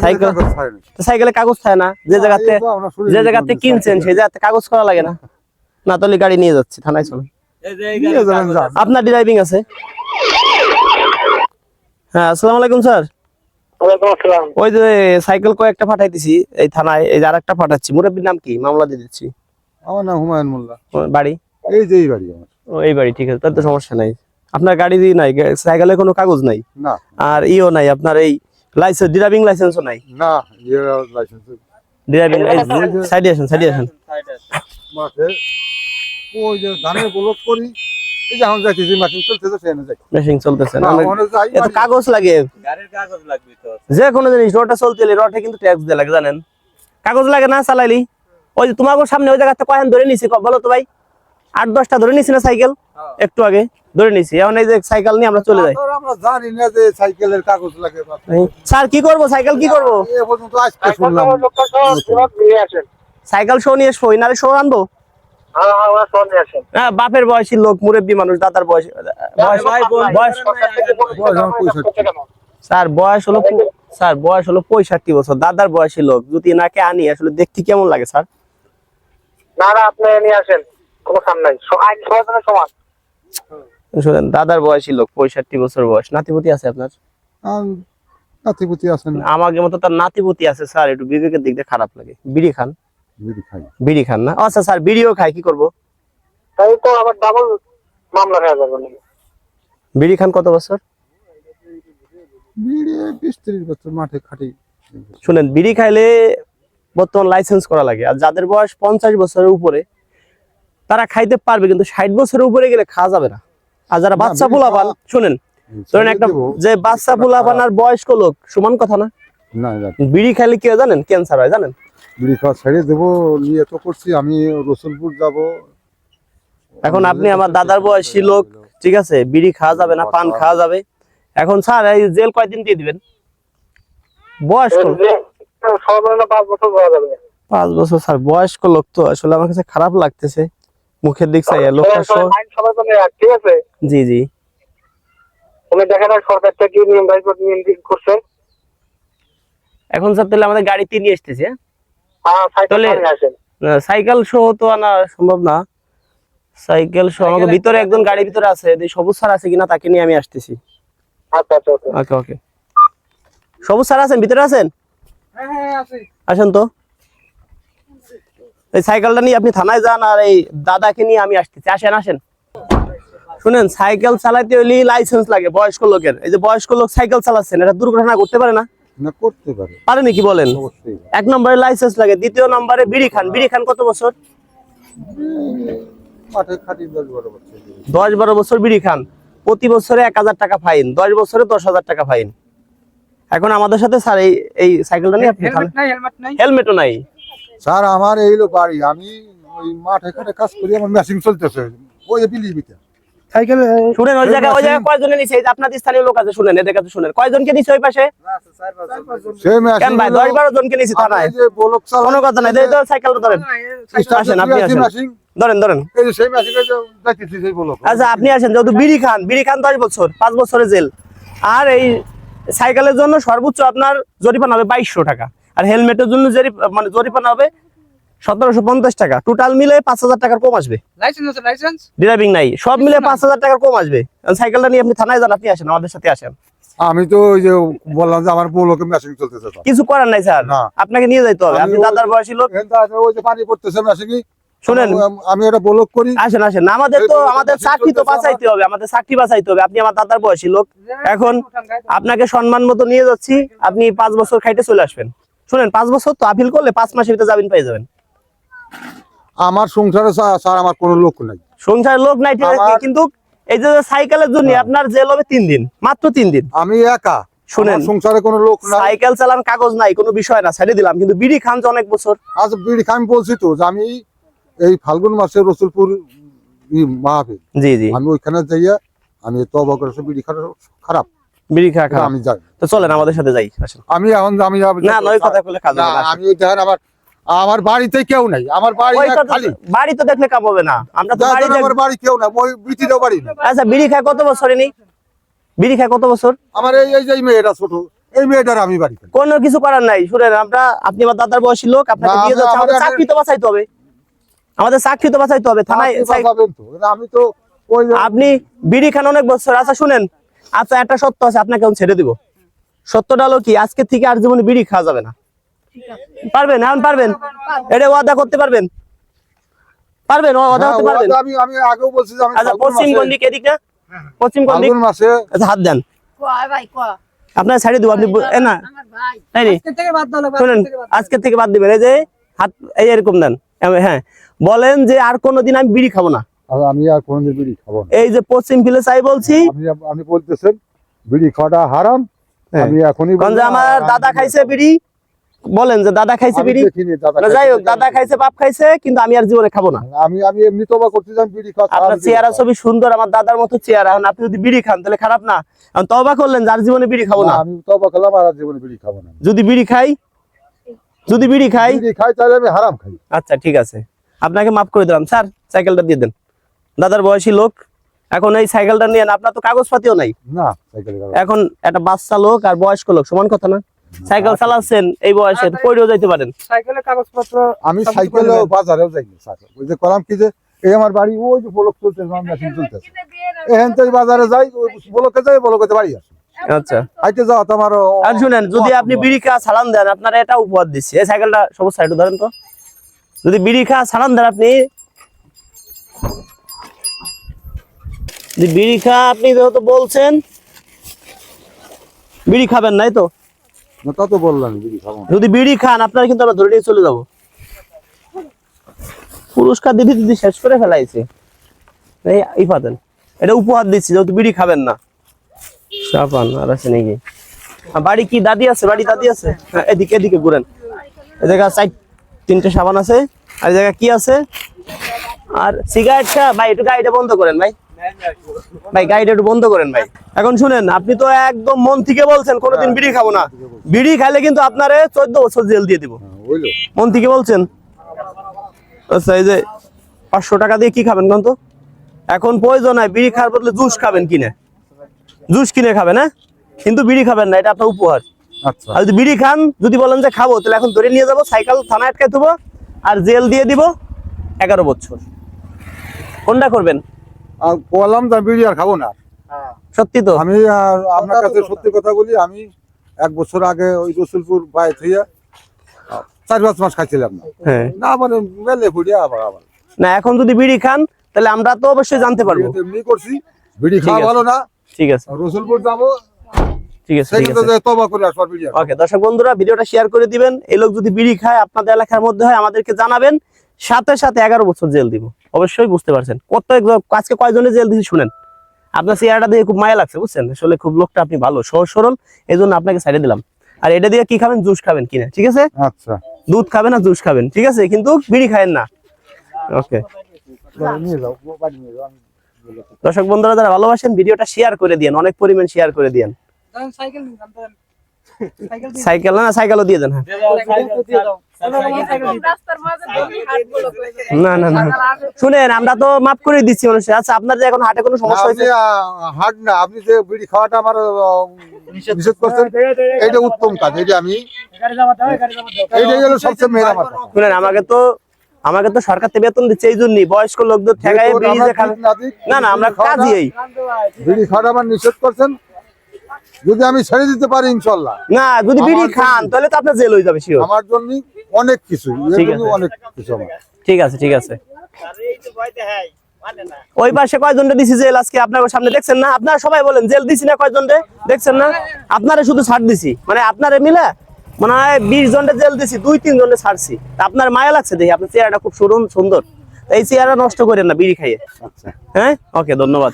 Cycle সাইকেলে কাগজ থাকে না, যে জায়গাতে কিনছেন সেই জায়গাতে কাগজ করা লাগে না? না তাহলে গাড়ি নিয়ে যাচ্ছি থানায়, চলুন। আপনার ড্রাইভিং আছে? হ্যাঁ, আসসালামু আলাইকুম স্যার। ওই যে সাইকেল কয়েকটা পাঠাই দিছি এই থানায়, এই যে আরেকটা পাঠাচ্ছি। মুরব্বির নাম কি? মামলা দিয়ে দিচ্ছি। আমার নাম হুমায়ুন মোল্লা। বাড়ি? এই যে এই বাড়ি আমার। ও এই বাড়ি, ঠিক আছে, তার তো সমস্যা নাই। আপনার গাড়ি নাই, সাইকেলে কোনো কাগজ নাই? না। আর ইও নাই আপনার এই লাইসেন্স, ড্রাইভিং লাইসেন্সও নাই? না, লাইসেন্স ড্রাইভিং সাইডে আসেন, সাইডে আসেন। মাঠে ওই যে ধানের ব্লক করি, এই যে এখন যাইতেছি মেশিন চলতেছে, সেখানে যাই। মেশিন চলতেছে না, যাই এত কাগজ লাগে। গাড়ির কাগজ লাগবে তো, যে কোনো জিনিস রোডটা চলতে হলে রোডে কিন্তু ট্যাক্স দেয়া লাগে, জানেন? কাগজ লাগে না চালাইলি? ওই যে তোমার সামনে ওই জায়গাতে কয়েন ধরে নিছি, বলো তো ভাই, 8-10টা ধরে নিছি না সাইকেল? একটু আগে ধরে নিছি। এখন এই যে সাইকেল নিয়ে আমরা চলে যাই। আমরা জানি না যে সাইকেলের কাগজ লাগে। স্যার কি করব, সাইকেল কি করব? এ পর্যন্ত আজকে শুনলাম। সাইকেল শো নিয়ে এসো, নারে শো আনবো? হ্যাঁ, বাপের বয়সী লোক, মুরব্বী মানুষ, দাদার বয়স। স্যার বয়স হলো, স্যার বয়স হলো 65 বছর, দাদার বয়সী লোক। যদি নাকে আনি আসলে দেখতে কেমন লাগে স্যার? না না, আপনি নিয়ে আসেন, কোনো কাম নাই, আইন সবার সমান। শুনেন, দাদার বয়সী লোক, 65 বছর বয়স। নাতিপুতি আছে আপনার? নাতিপুতি আছে না। আমাকে মতো তার নাতিপুতি আছে স্যার, একটু বিবেকের দিক দিয়ে খারাপ লাগে। বিড়ি খান? বিড়ি খাই। বিড়ি খান না? আচ্ছা স্যার, বিড়িও খাই, কি করব? তাই তো আবার ডাবল মামলা হয়ে যাবে। বিড়ি খান কত বছর? বিড়ি 20-30 বছর মাঠে খাটি। শুনেন, বিড়ি খাইলে বর্তমান লাইসেন্স করা লাগে। আর যাদের বয়স 50 বছরের উপরে তারা খাইতে পারবে, কিন্তু 60 বছরের উপরে গেলে খাওয়া যাবে না। আর যারা বাচ্চা পোলাপান, শুনেন, ধরেন একটা যে বাচ্চা পোলাপান আর বয়স্ক লোক সমান কথা না? না, বিড়ি খাইলে কি হয় জানেন? ক্যান্সার হয়, জানেন? বিড়ি খাওয়া ছেড়ে দেবো নিয়ে তো করছি। আমি রসুলপুর যাব। এখন আপনি আমার দাদার বয়সী লোক, ঠিক আছে, বিড়ি খাওয়া যাবে না, পান খাওয়া যাবে। এখন স্যার এই জেল কয়দিন দিয়ে দিবেন? বয়স্ক 5 বছর হয়ে যাবে। 5 বছর? স্যার বয়স্ক লোক তো, আসলে আমার কাছে খারাপ লাগতেছে মুখের দিক চাইয়া লোকটা। ঠিক আছে, জি জি। তুমি দেখেন সরকার থেকে নিয়ম করছে। এখন স্যার তাহলে আমাদের গাড়িতে নিয়ে আসতেছে, তাহলে সাইকেল সহ তো আনা সম্ভব না। সাইকেল সহ আমাকে ভিতরে একজন গাড়ির ভিতরে আছে, সবুজ স্যার আছে কিনা তাকে নিয়ে আমি আসতেছি। আচ্ছা আচ্ছা, ওকে ওকে। সবুজ স্যার আছেন ভিতরে? আছেন? আসেন তো, এই সাইকেলটা নিয়ে আপনি থানায় যান, আর এই দাদাকে নিয়ে আমি আসতেছি। আসেন আসেন। শুনেন, সাইকেল চালাতে হলে লাইসেন্স লাগে বয়স্ক লোকের। এই যে বয়স্ক লোক সাইকেল চালাচ্ছেন, এটা দুর্ঘটনা করতে পারে না? না, করতে পারে। পারে নাকি বলেন? 1 নম্বরে লাইসেন্স লাগে, 2 নম্বরে বিড়ি খান। বিড়ি খান কত বছর? মাঠে খাটি 10-12 বছর। 10-12 বছর বিড়ি খান। প্রতি বছরে 1000 টাকা ফাইন, 10 বছরে 10,000 টাকা ফাইন। এখন আমাদের সাথে স্যার এই সাইকেলটা নিয়ে আপনি হেলমেটও নাই। স্যার আমার এই হলো বাড়ি, আমি ওই মাঠে খাটে কাজ করি, আমার মেশিন চলতেছে ওই বিলিবিতে। সাইকেল শুনেন, ওই জায়গায় কয়জনে নিছে? এই যে আপনাদের স্থানীয় লোক আছে, শুনেন, এদের কাছে শুনেন, কয়জনকে নিছে ওই পাশে? কেন ভাই 10-12 জনকে নিছে থানায়? কোনো কথা নাই, এই তো সাইকেলটা ধরেন। আসেন, আপনি আসেন, ধরেন ধরেন। এই যে সেই মেশিনে যাইতেছি সেই বলক। আচ্ছা আপনি আসেন, যেহেতু বিড়ি খান 10 বছর, 5 বছরের জেল। আর এই সাইকেলের জন্য সর্বোচ্চ আপনার জরিমানা হবে 2200 টাকা। আর হেলমেটের জন্য মানে জরিমানা হবে 1750 টাকা। টোটাল মিলে 5000 টাকার কম আসবে। লাইসেন্স ড্রাইভিং নাই, সব মিলে 5000 টাকার কম আসবে। সাইকেলটা নিয়ে আপনি থানায় যান, আপনি আসেন, আমাদের সাথে আসেন। আমি তো ওই যে বললাম যে আমার বলকে মেশিন চলতেছে। কিছু করার নাই স্যার, আপনাকে নিয়ে যাইতে হবে। আপনি দাদার বয়সী লোক। ওই যে পানি পড়তেছে মেশিনে, শুনেন, আমি এটা ব্লক করি। আসেন আসেন, আমাদের চাকরি তো বাঁচাইতে হবে, আমাদের চাকরি বাঁচাইতে হবে। আপনি আমার দাদার বয়সী লোক, এখন আপনাকে সম্মান মতো নিয়ে যাচ্ছি। আপনি 5 বছর খাইতে চলে আসবেন। শুনেন, 5 বছর তো আপিল করলে 5 মাসের ভিতরে জামিন পেয়ে যাবেন। আমার সংসারে স্যার আমার কোনো লোক নাই। সংসারের লোক নাই, ঠিক আছে, কিন্তু এই যে সাইকেলের জন্য আপনার জেল হবে 3 দিন, মাত্র 3 দিন। আমি একা। শুনেন, সংসারে কোনো লোক নাই। সাইকেল চালান, কাগজ নাই, কোনো বিষয় না, ছেড়ে দিলাম। কিন্তু বিড়ি খান যে অনেক বছর। আজ বিড়ি খান বলছি তো যে আমি এই ফাল্গুন মাসে রসুলপুর মাহফিল, জি জি, আমি ওইখানে যাইয়া আমি তওবা করে বিড়ি খাওয়া খারাপ। বিড়ি খাওয়া খারাপ, আমি যাই। তো চলেন আমাদের সাথে যাই, আসেন। আমি এখন আমি না নয় কথা বলে কাজ হবে না। আমি ওই দেখেন আমার বাড়িতে কেউ নাই। আমার বাড়ি খালি। বাড়ি তো দেখলে কাম হবে না। আমরা তো বাড়ি, আমার বাড়ি কেউ না, ওই বিটিরও বাড়ি না। আচ্ছা, বিড়ি খায় কত বছর? বিড়ি খায় কত বছর? আমার এই যে মেয়েটা ছোট, এই মেয়েটার আমি বাড়ি ফেলি। কোনো কিছু করার নাই। শুনেন, আপনি আমার দাদার বয়সী লোক, আপনাকে না, দিয়ে আমি- যাচ্ছে, আমাদের আমি- চাকরি তো বাঁচাইতে হবে, আমাদের চাকরি তো বাঁচাইতে হবে। থানায় আপনি বাঁচাবেন তো, কিন্তু আমি তো ওই যে- আপনি বিড়ি খান অনেক বছর। আচ্ছা শুনেন, আচ্ছা একটা সত্য আছে, আপনাকে আমি ছেড়ে দিব। সত্যটা হলো কি, আজকে থেকে আর জীবনে বিড়ি খাওয়া যাবে না। পারবেন? এখন পারবেন? এটা ওয়াদা করতে পারবেন? পারবেন? ওয়াদা হ্যাঁ, করতে পারবেন? ওটা আমি আগেও বলছি যে আমি আচ্ছা, ফাল্গুন পশ্চিম মাসে- কোন দিক? এদিক না? পশ্চিম কোন দিক? ফাল্গুন মাসে আচ্ছা, হাত দেন, কয় ভাই কয় আপনার ছেড়ে দিব। আপনি না আমার ভাই তাই নি? আজকে থেকে বাদ দাও লাগবে, শুনেন, আজকে থেকে বাদ দিবেন। এই যে হাত এই এরকম দেন। হ্যাঁ, বলেন যে আর কোনোদিন আমি বিড়ি খাবো না। আমি আর কোনোদিন বিড়ি খাবো না। এই যে পশ্চিম ফিলে চাই বলছি, আপনি বলতেছেন বিড়ি খাওয়াটা হারাম, হ্যাঁ। আমি এখনই কারণ যে বলবো, আমার আর দাদা আমি খাইছে বিড়ি, বলেন যে দাদা খাইছে আমি বিড়ি। দেখিনি দাদা না, যাই হোক, খাইছে। দাদা খাইছে, বাপ খাইছে, কিন্তু আমি আর জীবনে খাবো না। আমি এমনি তবা করতে যাই বিড়ি খাওয়া আপনার খারাপ চেহারা জিনিস। ছবি সুন্দর, আমার দাদার মতো চেহারা। এখন আপনি যদি বিড়ি খান তাহলে খারাপ না? এখন তওবা করলেন যে আর জীবনে বিড়ি খাবো না, না। আমি তবা করলাম আর জীবনে বিড়ি খাবো না। যদি বিড়ি খাই, যদি বিড়ি খাই, বিড়ি খাই তাহলে আমি হারাম খাই। আচ্ছা ঠিক আছে, আপনাকে মাফ করে দিলাম। স্যার, সাইকেলটা দিয়ে দেন। দাদার বয়সী লোক, এখন এই সাইকেলটা নিয়ে আপনার তো কাগজপাতিও নাই। না সাইকেলে গেলাম। এখন একটা বাচ্চা লোক আর বয়স্ক লোক সমান কথা না? সাইকেল চালাচ্ছেন এই বয়সে, পড়েও যাইতে পারেন। সাইকেলের কাগজপত্র আমি সব কিছু সাইকেলে করে নেবেন। বাজারেও যাইনি সাইকেল। ওই যে করলাম কি যে এই আমার বাড়ি ওই যে বলক চলতেছে, মেশিন চলতেছে, এখান থেকে বাজারে যাই, ওই বলকে যাই, বলকে বাড়ি আসি। আচ্ছা, হাইতে যাওয়া তো আমার আর শুনেন, যদি আপনি বিড়ি খা ছাড়ান দেন, আপনারা এটা উপহার দিচ্ছি। এই সাইকেলটা সবুজ সাইড ধরেন তো। যদি বিড়ি খা ছাড়ান দেন আপনি, যদি বিড়ি খা, আপনি যেহেতু বলছেন বিড়ি খাবেন নাই তো, না, তা তো বললাম বিড়ি খাবো না। যদি বিড়ি খান আপনারা কিন্তু আমরা ধরে নিয়ে চলে যাব। পুরস্কার দিদি দিদি শেষ করে ফেলাইছে। এই পাতেন, এটা উপহার দিচ্ছি, যেহেতু বিড়ি খাবেন না। সাবান আর আছে নাকি? বাড়ি কি দাদি আছে? বাড়ি দাদি আছে? হ্যাঁ, এদিকে এদিকে ঘুরেন। এই জায়গা 4-3টে সাবান আছে। আর এই জায়গা কি আছে? আর সিগারেটটা ভাই একটু গাড়িটা বন্ধ করেন ভাই। ভাই গাড়িটা একটু বন্ধ করেন ভাই। এখন শুনেন, আপনি তো একদম মন থেকে বলছেন কোনোদিন বিড়ি খাবো না। বিড়ি খাইলে কিন্তু আপনারে 14 বছর জেল দিয়ে দিব। বুঝলো? মন থেকে বলছেন? আচ্ছা, এই যে 500 টাকা দিয়ে কি খাবেন কোন তো? এখন প্রয়োজন হয় বিড়ি খাওয়ার বদলে জুস খাবেন কিনে, জুস কিনে খাবেন, হ্যাঁ, কিন্তু বিড়ি খাবেন না, এটা আপনার উপহার। আচ্ছা, আর যদি বিড়ি খান, যদি বলেন যে খাবো, তাহলে এখন ধরে নিয়ে যাবো, সাইকেল থানায় আটকায় দেবো, আর জেল দিয়ে দিব 11 বছর। কোনটা করবেন? আর বললাম যে বিড়ি আর খাবো না। সত্যি তো? আমি আপনার কাছে সত্যি কথা বলি, আমি 1 বছর আগে ওই রসুলপুর বাইরে থেকে 4-5 মাস খাইছিলাম না। হ্যাঁ, না মানে মেলে ফুড়িয়া আবার না এখন যদি বিড়ি খান তাহলে আমরা তো অবশ্যই জানতে পারবো। এমনি করছি, বিড়ি খাওয়া আছে। ভালো না। ঠিক আছে, রসুলপুর যাবো, ঠিক আছে, ঠিক সেখানে আছে। যে তবা করে আসবার বিড়ি আর খাবো না। ওকে, দর্শক বন্ধুরা, ভিডিওটা শেয়ার করে দিবেন। এই লোক যদি বিড়ি খায় আপনাদের এলাকার মধ্যে হয়, আমাদেরকে জানাবেন। সাথে সাথে 11 বছর জেল দিব। অবশ্যই বুঝতে পারছেন কত, আজকে কয়জনে জেল দিয়েছি শুনেন। আপনার চেহারাটা দিয়ে খুব মায়া লাগছে, বুঝছেন? আসলে খুব লোকটা আপনি ভালো, সহজ সরল, এই জন্য আপনাকে সাইডে দিলাম। আর এটা দিয়ে কি খাবেন? জুস খাবেন কিনা, ঠিক আছে? আচ্ছা, দুধ খাবেন না জুস খাবেন, ঠিক আছে, কিন্তু বিড়ি খাবেন না। ওকে, নিয়ে যাও, বাড়ি নিয়ে যাও, আমি বলে দিচ্ছি। দর্শক বন্ধুরা যারা ভালোবাসেন, ভিডিওটা শেয়ার করে দিয়েন, অনেক পরিমাণ শেয়ার করে দিয়েন। ধরেন সাইকেল নিন, ধরেন। সাইকেল দিন। সাইকেল না, সাইকেলও দিয়ে দেন। হ্যাঁ, সাইকেল দিয়ে দাও। কোনো রকম সাইকেল দিন। রাস্তার মাঝে তুমি হাতগুলো করে না না না, শুনেন, আমরা তো মাফ করে দিচ্ছি মানুষের। আচ্ছা, আপনার যে এখন হাটে কোনো না, সমস্যা আপনি হয়েছে? হাট না, আপনি যে বিড়ি খাওয়াটা আমার নিষেধ করছেন, এইটা উত্তম কাজ। এইটা আমি গাড়ি যাওয়া দাও, গাড়ি যাওয়া দাও। এইটাই হলো সবচেয়ে মেয়ের আমার কথা। শুনেন, আমাকে তো সরকার থেকে বেতন দিচ্ছে, এই জন্যই বয়স্ক লোকদের ঠেকায় যেহেতু বিড়ি আমার যে খাবে। ঠিক না দিক, না না, আমরা বিড়ি খাওয়াটা- কাজই এই। বিড়ি খাওয়াটা আমার নিষেধ করছেন, যদি আমি ছেড়ে দিতে পারি ইনশাল্লাহ, না, যদি বিড়ি আমার খান তাহলে তো আপনার জেল হয়ে যাবে শিওর। আমার জন্য অনেক কিছু, ঠিক আছে। অনেক কিছু আমার। ঠিক আছে, ঠিক আছে। ওই পাশে কয়জনটা দিছি জেল আজকে আপনার সামনে, দেখছেন না? আপনারা সবাই বলেন জেল দিছি না কয়জনটা, দেখছেন না? আপনারা শুধু ছাড় দিছি, মানে আপনারা মিলে মনে হয় 20 জনটা জেল দিছি, 2-3 জনটা ছাড়ছি। তা আপনার মায়া লাগছে দেখি, আপনার চেহারাটা খুব সুন্দর। এই চেহারা নষ্ট করেন না বিড়ি খাইয়ে। আচ্ছা। হ্যাঁ, ওকে, ধন্যবাদ।